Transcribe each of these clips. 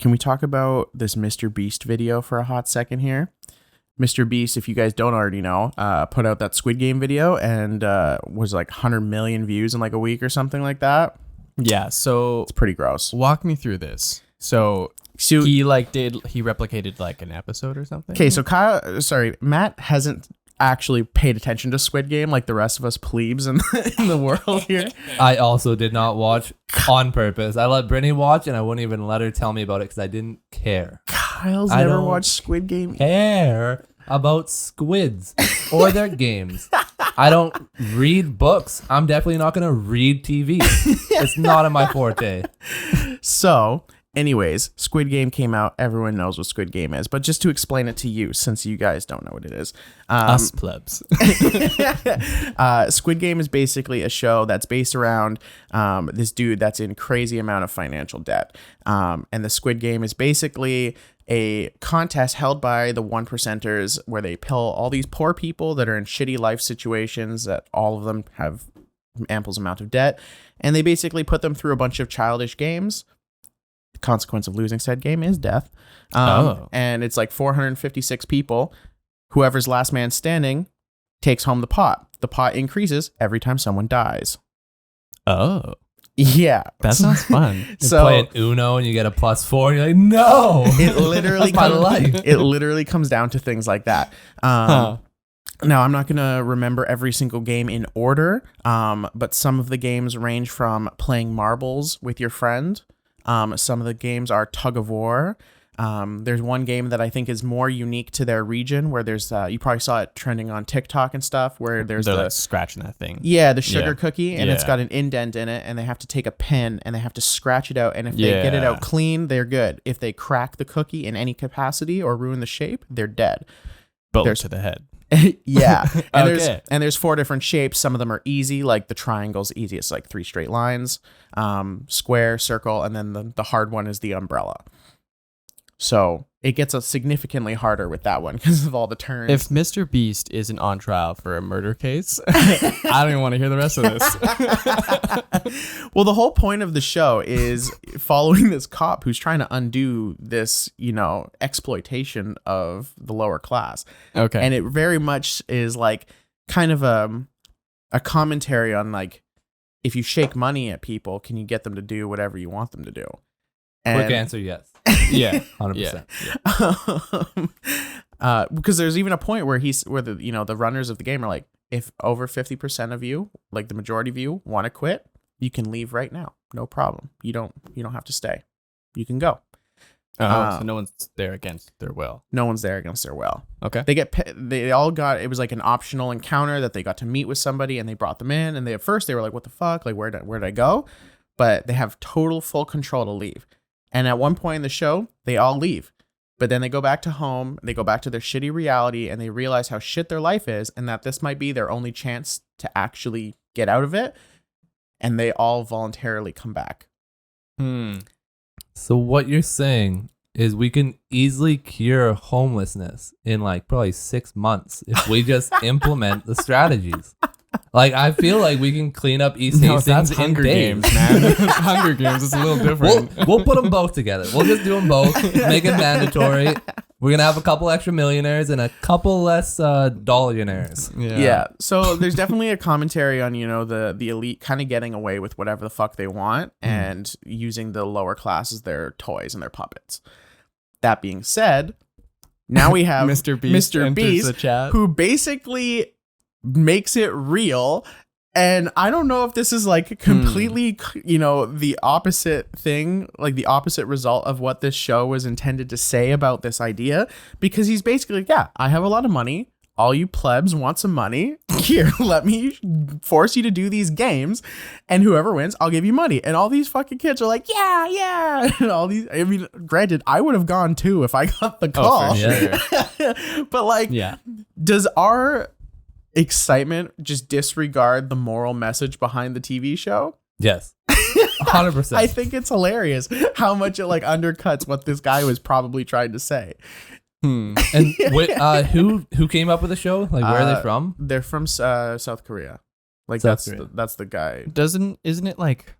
can we talk about this MrBeast video for a hot second here? MrBeast, if you guys don't already know, put out that Squid Game video and was like 100 million views in like a week or something like that. Yeah, so it's pretty gross. Walk me through this. So he replicated like an episode or something? Okay, so Matt hasn't actually paid attention to Squid Game like the rest of us plebes in the world here. I also did not watch on purpose. I let Brittany watch and I wouldn't even let her tell me about it because I didn't care. Kyle's never watched Squid Game. Care about squids or their games. I don't read books. I'm definitely not going to read TV. It's not in my forte. So, anyways, Squid Game came out. Everyone knows what Squid Game is. But just to explain it to you, since you guys don't know what it is. Us plebs. Squid Game is basically a show that's based around this dude that's in crazy amount of financial debt. And the Squid Game is basically a contest held by the 1%ers where they pill all these poor people that are in shitty life situations that all of them have ample amount of debt. And they basically put them through a bunch of childish games. The consequence of losing said game is death. And it's like 456 people. Whoever's last man standing takes home the pot. The pot increases every time someone dies. Oh. Yeah. That sounds fun. You play an Uno and you get a +4 and you're like, no. It literally That's my life. It literally comes down to things like that. Now, I'm not going to remember every single game in order, but some of the games range from playing marbles with your friend. Some of the games are tug of war. There's one game that I think is more unique to their region where there's, you probably saw it trending on TikTok and stuff where there's like scratching that thing. Yeah, the sugar cookie, and it's got an indent in it, and they have to take a pen and they have to scratch it out. And if they get it out clean, they're good. If they crack the cookie in any capacity or ruin the shape, they're dead. Bullet to the head. Yeah. And there's 4 different shapes. Some of them are easy, like the triangle's easy. It's like 3 straight lines, square, circle, and then the hard one is the umbrella. So it gets significantly harder with that one because of all the turns. If MrBeast isn't on trial for a murder case, I don't even want to hear the rest of this. Well, the whole point of the show is following this cop who's trying to undo this, exploitation of the lower class. Okay. And it very much is like kind of a commentary on like, if you shake money at people, can you get them to do whatever you want them to do? And quick answer, yes. Yeah, 100%. Because there's even a point where the runners of the game are like, if over 50% of you, like the majority of you, want to quit, you can leave right now, no problem. You don't have to stay. You can go. So no one's there against their will. No one's there against their will. Okay. They all got, it was like an optional encounter that they got to meet with somebody and they brought them in, and at first they were like, what the fuck? Like, where did I go? But they have total full control to leave. And at one point in the show, they all leave. But then they go back to home, they go back to their shitty reality, and they realize how shit their life is and that this might be their only chance to actually get out of it. And they all voluntarily come back. So what you're saying is we can easily cure homelessness in like probably 6 months if we just implement the strategies. Like, I feel like we can clean up East Hastings that's in Hunger days. Games, man. Hunger Games is a little different. We'll put them both together. We'll just do them both. Make it mandatory. We're going to have a couple extra millionaires and a couple less dollionaires. Yeah. So there's definitely a commentary on, the elite kind of getting away with whatever the fuck they want and using the lower class as their toys and their puppets. That being said, now we have MrBeast the chat, who basically makes it real. And I don't know if this is like completely, the opposite thing, like the opposite result of what this show was intended to say about this idea, because he's basically like, yeah, I have a lot of money. All you plebs want some money. Here, let me force you to do these games, and whoever wins, I'll give you money. And all these fucking kids are like, yeah. And all these, I mean, granted, I would have gone too if I got the call. Oh, for sure. But like, does our excitement just disregard the moral message behind the TV show? Yes. 100%. I think it's hilarious how much it like undercuts what this guy was probably trying to say. And who came up with the show? Like, where are they from? They're from South Korea. Like, South Korea. That's the guy. Isn't it like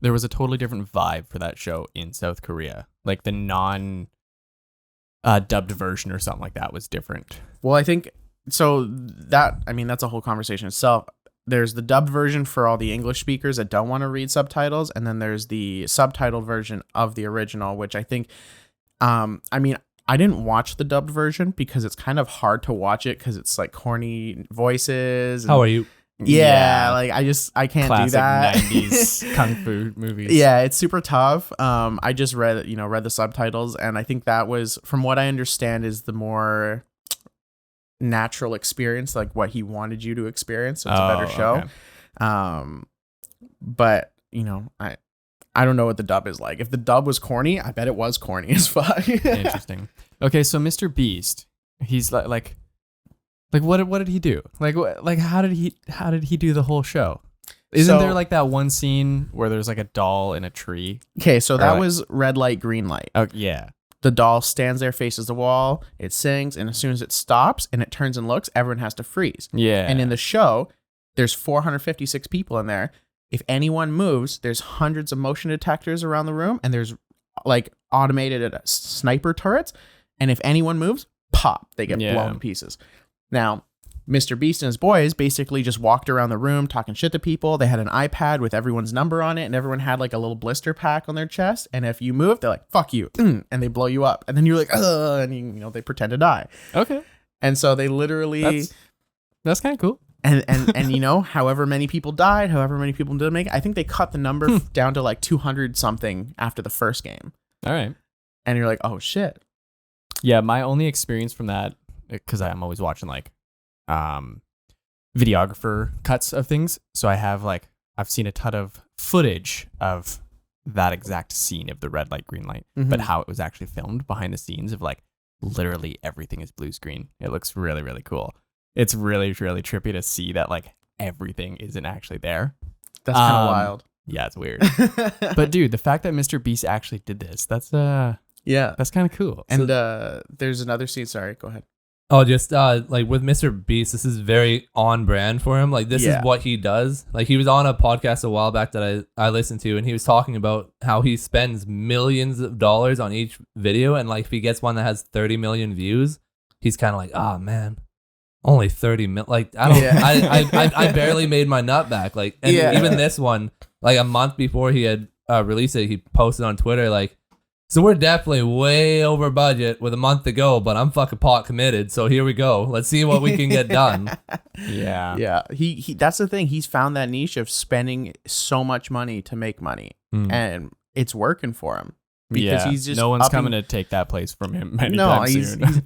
there was a totally different vibe for that show in South Korea. Like the non dubbed version or something like that was different. Well, I think so that, I mean, that's a whole conversation itself. There's the dubbed version for all the English speakers that don't want to read subtitles, and then there's the subtitled version of the original, which I think, I mean, I didn't watch the dubbed version because it's kind of hard to watch it because it's like corny voices. How are you? Yeah, like I can't Classic do that. 90s kung fu movies. Yeah, it's super tough. I just read the subtitles, and I think that was, from what I understand, is the more natural experience, like what he wanted you to experience. So it's a better show. Okay. But I don't know what the dub is like. If the dub was corny, I bet it was corny as fuck. Interesting. Okay, so MrBeast, he's like what did he do? Like how did he do the whole show? Isn't there like that one scene where there's like a doll in a tree? Okay, so that was red light, green light. Oh yeah. The doll stands there, faces the wall, it sings, and as soon as it stops and it turns and looks, everyone has to freeze. Yeah. And in the show, there's 456 people in there. If anyone moves, there's hundreds of motion detectors around the room, and there's like automated sniper turrets. And if anyone moves, pop, they get blown to pieces. Now, MrBeast and his boys basically just walked around the room talking shit to people. They had an iPad with everyone's number on it, and everyone had like a little blister pack on their chest. And if you move, they're like, fuck you. And they blow you up. And then you're like, ugh, and they pretend to die. Okay. And so they literally... That's kind of cool. And however many people died, however many people didn't make it, I think they cut the number down to like 200 something after the first game. All right. And you're like, oh shit. Yeah, my only experience from that, because I'm always watching like videographer cuts of things, so I've seen a ton of footage of that exact scene of the red light, green light, but how it was actually filmed behind the scenes of like literally everything is blue screen. It looks really, really cool. It's really, really trippy to see that like everything isn't actually there. That's kind of wild. Yeah, it's weird. But dude, the fact that MrBeast actually did this, that's kind of cool. And there's another scene. Sorry, go ahead. Oh, just like with MrBeast, this is very on brand for him. Like this is what he does. Like he was on a podcast a while back that I listened to, and he was talking about how he spends millions of dollars on each video, and like if he gets one that has 30 million views, he's kind of like, oh man, only 30 million. Like I don't, I barely made my nut back. Like, and even this one, like a month before he had released it, he posted on Twitter like, so we're definitely way over budget with a month to go, but I'm fucking pot committed. So here we go. Let's see what we can get done. Yeah. He that's the thing. He's found that niche of spending so much money to make money, and it's working for him because he's just no one's coming to take that place from him.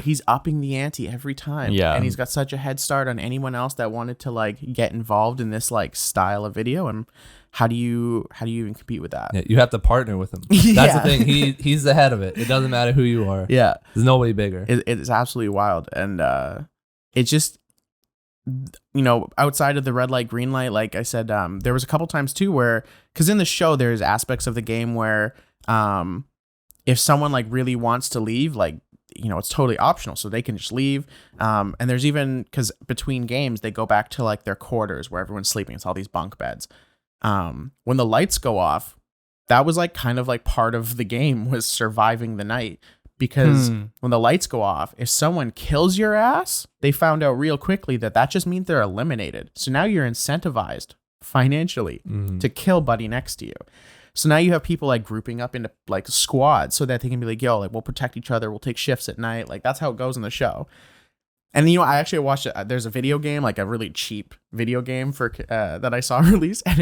He's upping the ante every time. Yeah, and he's got such a head start on anyone else that wanted to like get involved in this like style of video. And how do you even compete with that? Yeah, you have to partner with him. That's the thing. He's the head of it. It doesn't matter who you are. Yeah, there's nobody bigger. It's absolutely wild, and it's just outside of the red light, green light. Like I said, there was a couple times too where, because in the show there's aspects of the game where if someone like really wants to leave, like it's totally optional, so they can just leave. And there's even, because between games they go back to like their quarters where everyone's sleeping. It's all these bunk beds. When the lights go off, that was like kind of like part of the game was surviving the night, because when the lights go off, if someone kills your ass, they found out real quickly that just means they're eliminated. So now you're incentivized financially to kill buddy next to you. So now you have people like grouping up into like squads so that they can be like, yo, like we'll protect each other. We'll take shifts at night. Like that's how it goes in the show. And I actually watched it. There's a video game, like a really cheap video game for that I saw released, and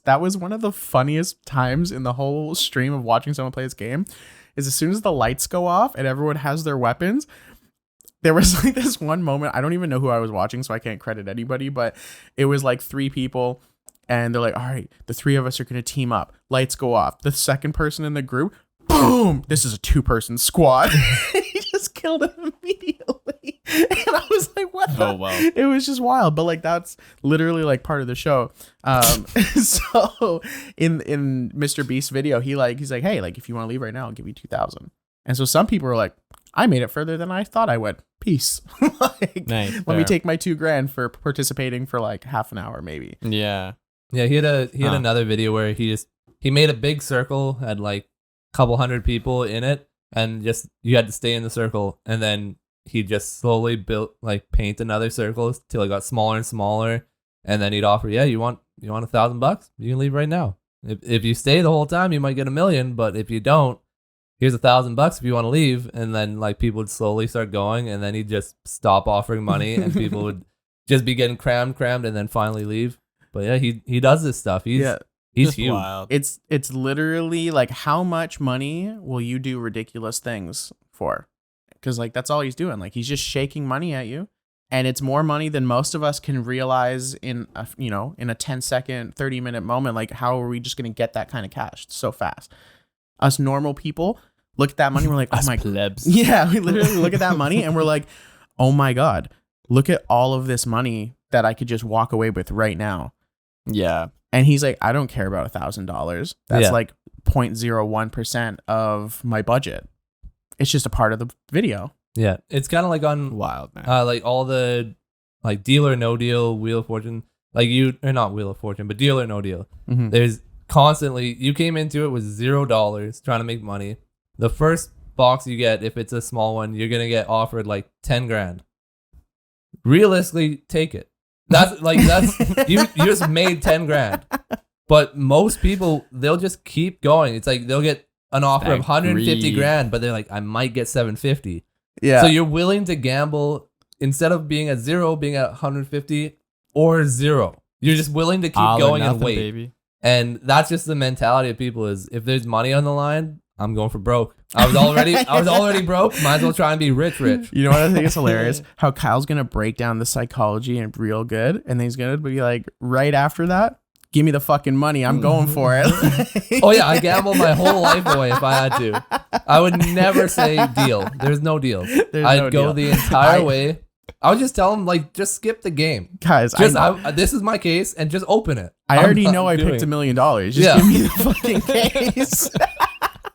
that was one of the funniest times in the whole stream of watching someone play this game. Is as soon as the lights go off and everyone has their weapons, there was like this one moment. I don't even know who I was watching, so I can't credit anybody, but it was like 3 people, and they're like, all right, the 3 of us are gonna team up. Lights go off. The second person in the group, boom! This is a 2-person squad. He just killed him immediately. And I was like, what the? Oh, wow. It was just wild. But like, that's literally like part of the show. So in MrBeast's video, he's like, hey, like if you want to leave right now, I'll give you 2,000. And so some people were like, I made it further than I thought I would. Peace. Like, nice, let me take my $2,000 for participating for like half an hour, maybe. Yeah. Yeah, he had another video where he just he made a big circle, had like a couple hundred people in it, and just you had to stay in the circle, and then he just slowly paint another circle till it got smaller and smaller, and then he'd offer, yeah, you want $1,000? You can leave right now. If you stay the whole time, you might get $1 million, but if you don't, here's $1,000 if you want to leave. And then like people would slowly start going, and then he'd just stop offering money, and people would just be getting crammed, and then finally leave. But yeah, he does this stuff. He's huge. Wild. It's literally like, how much money will you do ridiculous things for? Because like that's all he's doing. Like he's just shaking money at you, and it's more money than most of us can realize in a 10-second, 30-minute moment. Like how are we just gonna get that kind of cash so fast? Us normal people look at that money, we're like, oh my plebs. Yeah, we literally look at that money and we're like, oh my god, look at all of this money that I could just walk away with right now. Yeah. And he's like, I don't care about $1,000. That's like 0.01% of my budget. It's just a part of the video. Yeah, it's kind of like on wild, man. like all the like Deal or No Deal, Wheel of Fortune, like not Wheel of Fortune, but Deal or No Deal. Mm-hmm. There's constantly, you came into it with $0 trying to make money. The first box you get, if it's a small one, you're gonna get offered like 10 grand. Realistically, take it. That's you just made 10 grand. But most people, they'll just keep going. It's like they'll get an offer of 150 grand, but they're like, I might get 750. Yeah. So you're willing to gamble instead of being at 0, being at 150 or 0. You're just willing to keep going and wait. Baby. And that's just the mentality of people is if there's money on the line, I'm going for broke. I was already broke. Might as well try and be rich. You know what I think is hilarious? How Kyle's going to break down the psychology and real good. And then he's going to be like, right after that, give me the fucking money. I'm going for it. Oh yeah, I gamble my whole life away if I had to. I would never say deal. There's no deal. I'd go the entire way. I would just tell him like, just skip the game, guys. This is my case, and just open it. I already know I picked $1 million. Just give me the fucking case.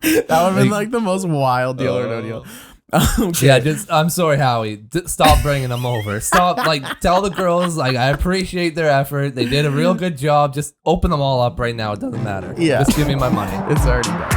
That would have been like the most wild Deal or No Deal. Okay. Yeah, I'm sorry, Howie. Stop bringing them over. Stop, tell the girls, I appreciate their effort. They did a real good job. Just open them all up right now. It doesn't matter. Yeah. Just give me my money. It's already done.